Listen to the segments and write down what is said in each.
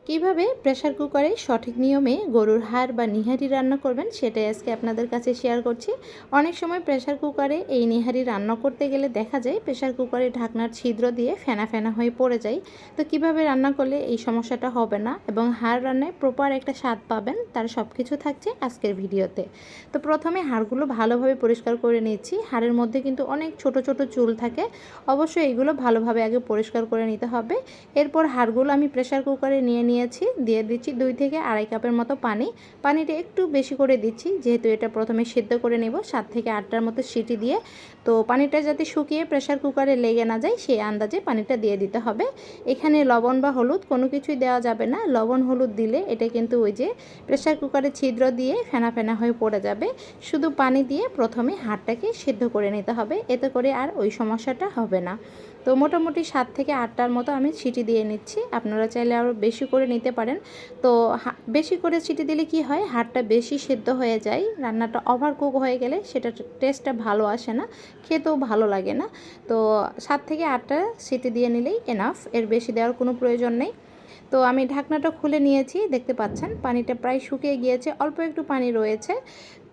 কিভাবে প্রেসার কুকারে সঠিক নিয়মে গরুর হাড় বা নিহারি রান্না করবেন সেটাই আজকে আপনাদের কাছে শেয়ার করছি। অনেক সময় প্রেসার কুকারে এই নিহারি রান্না করতে গেলে দেখা যায় প্রেসার কুকারে ঢাকনার ছিদ্র দিয়ে ফেনা ফেনা হয়ে পড়ে যায়। তো কিভাবে রান্না করলে এই সমস্যাটা হবে না এবং হাড় রান্নায় প্রপার একটা স্বাদ পাবেন, তার সব কিছু থাকছে আজকের ভিডিওতে। তো প্রথমে হাড়গুলো ভালোভাবে পরিষ্কার করে নিচ্ছি। হাড়ের মধ্যে কিন্তু অনেক ছোট ছোট চুল থাকে, অবশ্যই এইগুলো ভালোভাবে আগে পরিষ্কার করে নিতে হবে। এরপর হাড়গুলো আমি প্রেসার কুকারে নিয়েছি, দিয়ে দিচ্ছি 2 থেকে আড়াই কাপের মতো পানি। পানিটা একটু বেশি করে দিচ্ছি, যেহেতু এটা প্রথমে সিদ্ধ করে নেব 7 থেকে 8টার মতো সিটি দিয়ে। তো পানিটা যাতে শুকিয়ে প্রেসার কুকারে লেগে না যায় সেই আন্দাজে পানিটা দিয়ে দিতে হবে। এখানে লবণ বা হলুদ কোনো কিছুই দেওয়া যাবে না। লবণ হলুদ দিলে এটা কিন্তু ওই যে প্রেসার কুকারে ছিদ্র দিয়ে ফেনা ফেনা হয়ে পড়ে যাবে। শুধু পানি দিয়ে প্রথমে হাড়টাকে সিদ্ধ করে নিতে হবে, এতে করে আর ওই সমস্যাটা হবে না। তো মোটামুটি 7 থেকে 8টার মতো আমি সিটি দিয়ে নিচ্ছি। আপনারা চাইলে আরও বেশি করে নিতে পারেন। তো বেশি করে সিটি দিলে কি হয়, হাড়টা বেশি সেদ্ধ হয়ে যায়। রান্নাটা ওভার কুক হয়ে গেলে সেটা টেস্টটা ভালো আসে না, খেতেও ভালো লাগে না। তো 7 থেকে 8টা সিটি দিয়ে নিলেই এনাফ, এর বেশি দেওয়ার কোনো প্রয়োজন নেই। তো আমি ঢাকনাটা খুলে নিয়েছি, দেখতে পাচ্ছেন পানিটা প্রায় শুকিয়ে গিয়েছে, অল্প একটু পানি রয়েছে।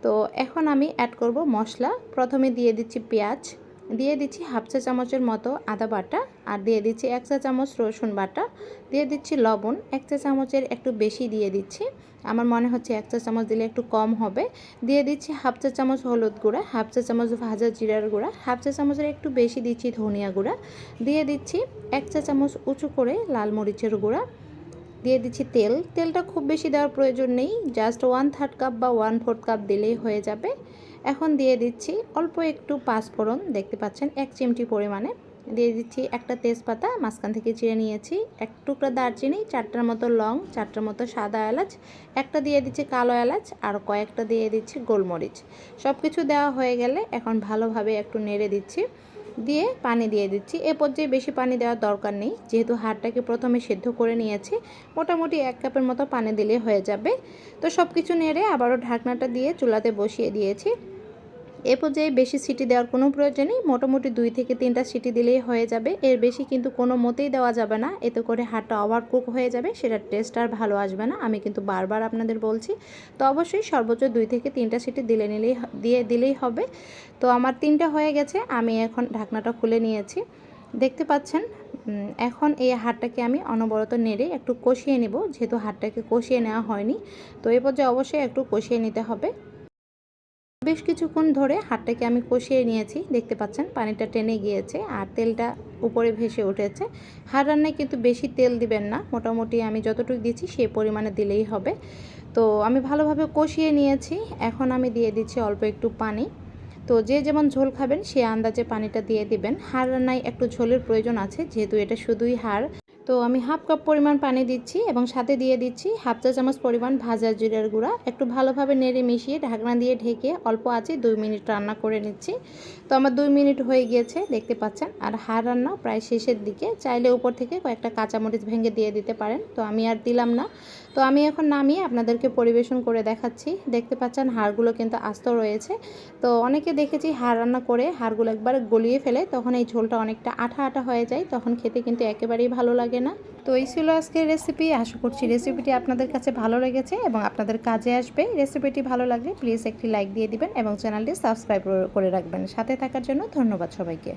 তো এখন আমি অ্যাড করব মশলা। প্রথমে দিয়ে দিচ্ছি পেঁয়াজ, দিয়ে দিচ্ছি হাফ চা চামচের মতো আদা বাটা, আর দিয়ে দিচ্ছি 1 চা চামচ রসুন বাটা, দিয়ে দিচ্ছি লবণ 1 চা চামচের একটু বেশি দিয়ে দিচ্ছি, আমার মনে হচ্ছে 1 চা চামচ দিলে একটু কম হবে। দিয়ে দিচ্ছি হাফ চা চামচ হলুদ গুঁড়া, হাফ চা চামচ ভাজা জিরার গুঁড়া, হাফ চা চামচের একটু বেশি দিচ্ছি ধনিয়া গুঁড়া, দিয়ে দিচ্ছি 1 চা চামচ উঁচু করে লাল মরিচের গুঁড়া, দিয়ে দিচ্ছি তেলটা খুব বেশি দেওয়ার প্রয়োজন নেই, জাস্ট 1/3 কাপ বা 1/4 কাপ দিলেই হয়ে যাবে। এখন দিয়ে দিচ্ছি অল্প একটু পাঁচফোড়ন, দেখতে পাচ্ছেন 1 চিমটি পরিমাণে। দিয়ে দিচ্ছি একটা তেজপাতা মাঝখান থেকে চিড়ে নিয়েছি, 1 টুকরা দারচিনি, 4টার মতো লং, 4টার মতো সাদা এলাচ, একটা দিয়ে দিচ্ছি কালো এলাচ, আর কয়েকটা দিয়ে দিচ্ছি গোলমরিচ। সব কিছু দেওয়া হয়ে গেলে এখন ভালোভাবে একটু নেড়ে দিচ্ছি, দিয়ে পানি দিয়ে দিচ্ছি। এ পর্যায়ে বেশি পানি দেওয়ার দরকার নেই, যেহেতু হাড়টাকে প্রথমে সেদ্ধ করে নিয়েছি। মোটামুটি 1 কাপের মতো পানি দিলে হয়ে যাবে। তো সব কিছু নেড়ে আবারও ঢাকনাটা দিয়ে চুলাতে বসিয়ে দিয়েছি। এ পর্যায়ে বেশি সিটি দেওয়ার কোনো প্রয়োজন নেই, মোটামুটি 2 থেকে 3টা সিটি দিলেই হয়ে যাবে। এর বেশি কিন্তু কোনো মতেই দেওয়া যাবে না, এতে করে হাড়টা ওভার কুক হয়ে যাবে, সেটার টেস্ট আর ভালো আসবে না। আমি কিন্তু বারবার আপনাদের বলছি। তো অবশ্যই সর্বোচ্চ 2 থেকে 3টা সিটি দিলেই হবে। তো আমার 3টা হয়ে গেছে, আমি এখন ঢাকনাটা খুলে নিয়েছি, দেখতে পাচ্ছেন। এখন এই হাড়টাকে আমি অনবরত নেড়ে একটু কষিয়ে নেব, যেহেতু হাড়টাকে কষিয়ে নেওয়া হয়নি। তো এই পর্যায়ে অবশ্যই একটু কষিয়ে নিতে হবে। বেশ কিছুক্ষণ ধরে হাড়টাকে আমি কষিয়ে নিয়েছি, দেখতে পাচ্ছেন পানিটা টেনে গিয়েছে আর তেলটা উপরে ভেসে উঠেছে। হাড় রান্নায় কিন্তু বেশি তেল দিবেন না, মোটামুটি আমি যতটুকু দিচ্ছি সেই পরিমাণে দিলেই হবে। তো আমি ভালোভাবে কষিয়ে নিয়েছি, এখন আমি দিয়ে দিচ্ছি অল্প একটু পানি। তো যে যেমন ঝোল খাবেন সে আন্দাজে পানিটা দিয়ে দিবেন। হাড় রান্নায় একটু ঝোলের প্রয়োজন আছে, যেহেতু এটা শুধুই হাড়। তো আমি হাফ কাপ পরিমাণ পানি দিচ্ছি এবং সাথে দিয়ে দিচ্ছি হাফ চা চামচ পরিমাণ ভাজা জিরার গুঁড়া। একটু ভালোভাবে নেড়ে মিশিয়ে ঢাকনা দিয়ে ঢেকে অল্প আঁচে 2 মিনিট রান্না করে নিচ্ছি। তো আমার 2 মিনিট হয়ে গিয়েছে, দেখতে পাচ্ছেন। আর হাড় রান্না প্রায় শেষের দিকে, চাইলে উপর থেকে কয়েকটা কাঁচামরিচ ভেঙে দিয়ে দিতে পারেন, তো আমি আর দিলাম না। তো আমি এখন নামিয়ে আপনাদেরকে পরিবেশন করে দেখাচ্ছি। দেখতে পাচ্ছেন হাড়গুলো কিন্তু আস্ত রয়েছে। তো অনেকে দেখেছি হাড় রান্না করে হাড়গুলো একবার গলিয়ে ফেলে, তখন এই ঝোলটা অনেকটা আঠা আঠা হয়ে যায়, তখন খেতে কিন্তু একেবারেই ভালো লাগে না। তো এই ছিল আজকের রেসিপি। আশা করছি রেসিপিটি আপনাদের কাছে ভালো লেগেছে এবং আপনাদের কাজে আসবে। রেসিপিটি ভালো লাগলে প্লিজ একটি লাইক দিয়ে দিবেন এবং চ্যানেলটি সাবস্ক্রাইব করে রাখবেন। সাথে থাকার জন্য ধন্যবাদ সবাইকে।